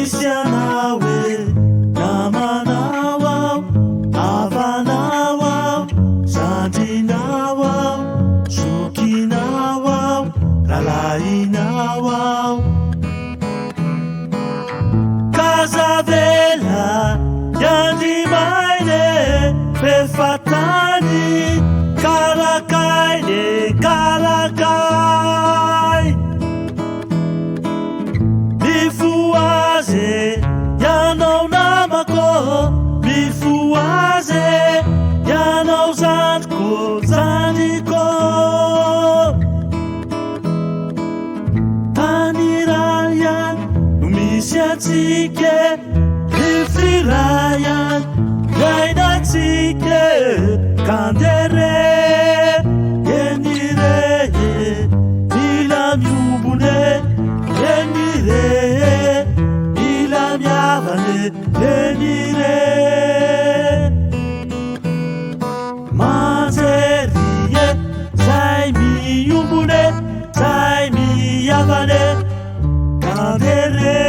Misianawe, Namanawau, Avanawau, Santinawau, Sukinawau, Ralainawau. Casavela, Yandimaine, Pefatani, Karakaine, Karakai. Bifuaze, Yanau Namako, Bifuaze, Yanau Zandko, Zandiko. Tanirayan, Numisiatike, Bifirayan, Yainatike, Kandere, Yenire, Ilam Yubune, Yenire, Ilam Yavane, Yenire. Mazerie, Saimi Yubune, Saimi Yavane, Kandere.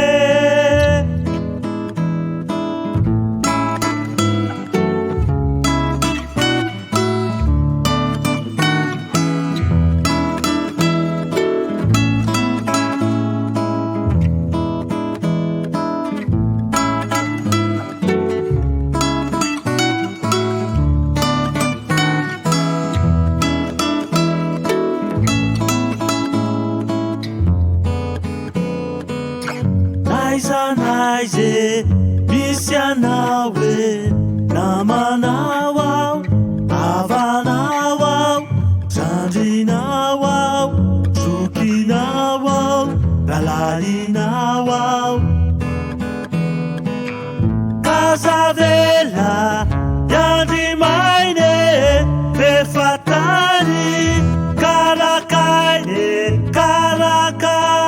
Naise, Misianawe, Namanawau, Avanawau, Sandinawau, Sukinawau, Ralainawau. Casavela, Yandimaine, Pefatani, Karakaine, Karakai.